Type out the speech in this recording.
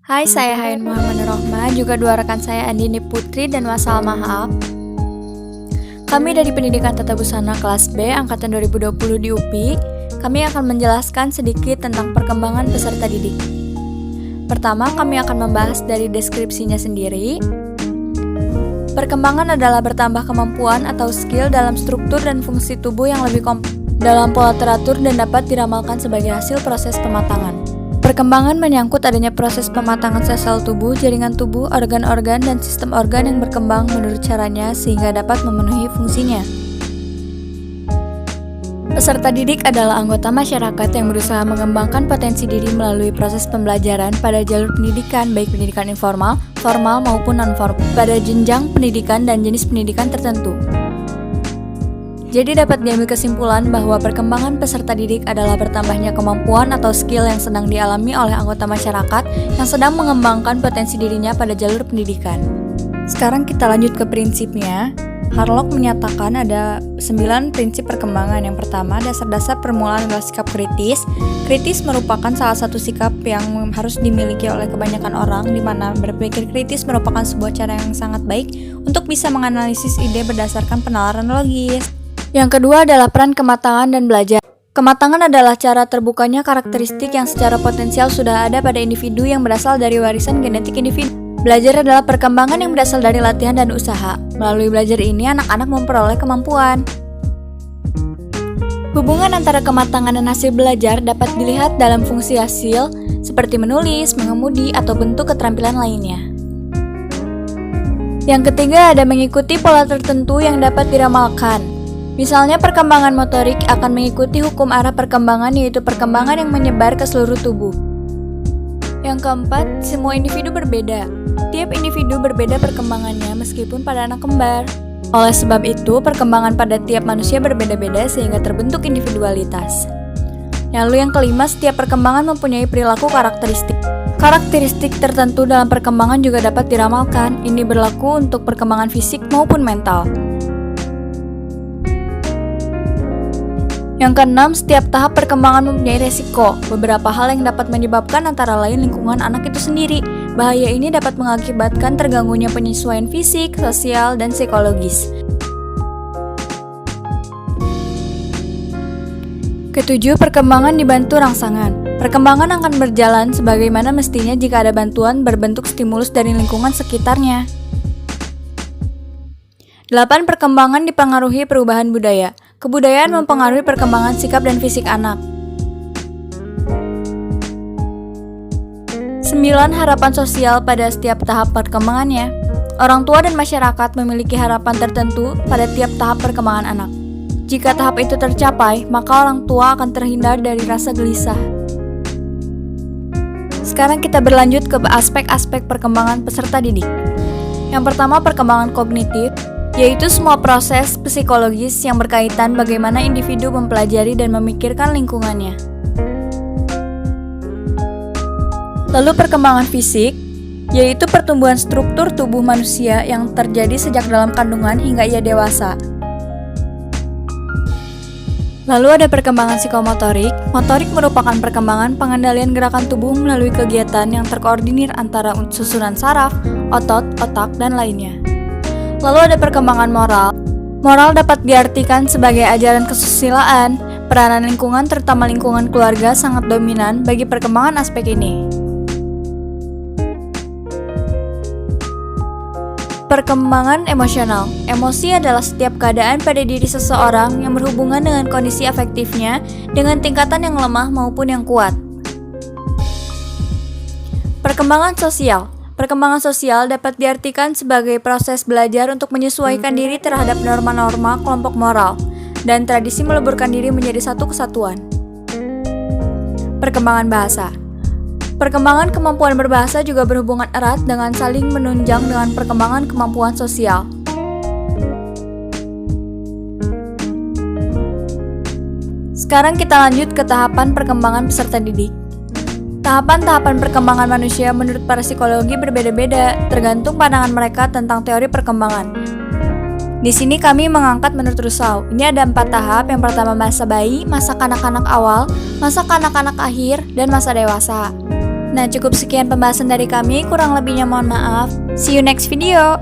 Hai, saya Hayan Muhammad Rohma, juga dua rekan saya Andini Putri dan Wasal Mahab. Kami dari Pendidikan Tata Busana kelas B angkatan 2020 di UPI. Kami akan menjelaskan sedikit tentang perkembangan peserta didik. Pertama, kami akan membahas dari deskripsinya sendiri. Perkembangan adalah bertambah kemampuan atau skill dalam struktur dan fungsi tubuh yang lebih kompleks dalam pola teratur dan dapat diramalkan sebagai hasil proses pematangan. Perkembangan menyangkut adanya proses pematangan sel-sel tubuh, jaringan tubuh, organ-organ, dan sistem organ yang berkembang menurut caranya sehingga dapat memenuhi fungsinya. Peserta didik adalah anggota masyarakat yang berusaha mengembangkan potensi diri melalui proses pembelajaran pada jalur pendidikan, baik pendidikan informal, formal, maupun non-formal, pada jenjang pendidikan dan jenis pendidikan tertentu. Jadi dapat diambil kesimpulan bahwa perkembangan peserta didik adalah bertambahnya kemampuan atau skill yang sedang dialami oleh anggota masyarakat yang sedang mengembangkan potensi dirinya pada jalur pendidikan. Sekarang kita lanjut ke prinsipnya. Harlock menyatakan ada 9 prinsip perkembangan. Yang pertama, dasar-dasar permulaan adalah sikap kritis. Kritis merupakan salah satu sikap yang harus dimiliki oleh kebanyakan orang, di mana berpikir kritis merupakan sebuah cara yang sangat baik untuk bisa menganalisis ide berdasarkan penalaran logis. Yang kedua adalah peran kematangan dan belajar. Kematangan adalah cara terbukanya karakteristik yang secara potensial sudah ada pada individu yang berasal dari warisan genetik individu. Belajar adalah perkembangan yang berasal dari latihan dan usaha. Melalui belajar ini, anak-anak memperoleh kemampuan. Hubungan antara kematangan dan hasil belajar dapat dilihat dalam fungsi hasil, seperti menulis, mengemudi, atau bentuk keterampilan lainnya. Yang ketiga ada mengikuti pola tertentu yang dapat diramalkan. Misalnya perkembangan motorik akan mengikuti hukum arah perkembangan, yaitu perkembangan yang menyebar ke seluruh tubuh. Yang keempat, semua individu berbeda. Tiap individu berbeda perkembangannya meskipun pada anak kembar. Oleh sebab itu, perkembangan pada tiap manusia berbeda-beda sehingga terbentuk individualitas. Lalu yang kelima, setiap perkembangan mempunyai perilaku karakteristik. Karakteristik tertentu dalam perkembangan juga dapat diramalkan. Ini berlaku untuk perkembangan fisik maupun mental. Yang keenam, setiap tahap perkembangan mempunyai resiko. Beberapa hal yang dapat menyebabkan antara lain lingkungan anak itu sendiri. Bahaya ini dapat mengakibatkan terganggunya penyesuaian fisik, sosial, dan psikologis. Ketujuh, perkembangan dibantu rangsangan. Perkembangan akan berjalan sebagaimana mestinya jika ada bantuan berbentuk stimulus dari lingkungan sekitarnya. 8. Perkembangan dipengaruhi perubahan budaya. Kebudayaan mempengaruhi perkembangan sikap dan fisik anak. 9. Harapan sosial pada setiap tahap perkembangannya. Orang tua dan masyarakat memiliki harapan tertentu pada tiap tahap perkembangan anak. Jika tahap itu tercapai, maka orang tua akan terhindar dari rasa gelisah. Sekarang kita berlanjut ke aspek-aspek perkembangan peserta didik. Yang pertama, perkembangan kognitif, yaitu semua proses psikologis yang berkaitan bagaimana individu mempelajari dan memikirkan lingkungannya. Lalu perkembangan fisik, yaitu pertumbuhan struktur tubuh manusia yang terjadi sejak dalam kandungan hingga ia dewasa. Lalu ada perkembangan psikomotorik. Motorik merupakan perkembangan pengendalian gerakan tubuh melalui kegiatan yang terkoordinir antara susunan saraf, otot, otak, dan lainnya. Lalu ada perkembangan moral. Moral dapat diartikan sebagai ajaran kesusilaan. Peranan lingkungan, terutama lingkungan keluarga, sangat dominan bagi perkembangan aspek ini. Perkembangan emosional. Emosi adalah setiap keadaan pada diri seseorang yang berhubungan dengan kondisi afektifnya dengan tingkatan yang lemah maupun yang kuat. Perkembangan sosial. Perkembangan sosial dapat diartikan sebagai proses belajar untuk menyesuaikan diri terhadap norma-norma kelompok moral dan tradisi meleburkan diri menjadi satu kesatuan. Perkembangan bahasa. Perkembangan kemampuan berbahasa juga berhubungan erat dengan saling menunjang dengan perkembangan kemampuan sosial. Sekarang kita lanjut ke tahapan perkembangan peserta didik. Tahapan-tahapan perkembangan manusia menurut para psikologi berbeda-beda, tergantung pandangan mereka tentang teori perkembangan. Di sini kami mengangkat menurut Rousseau. Ini ada 4 tahap. Yang pertama masa bayi, masa kanak-kanak awal, masa kanak-kanak akhir, dan masa dewasa. Nah, cukup sekian pembahasan dari kami, kurang lebihnya mohon maaf. See you next video.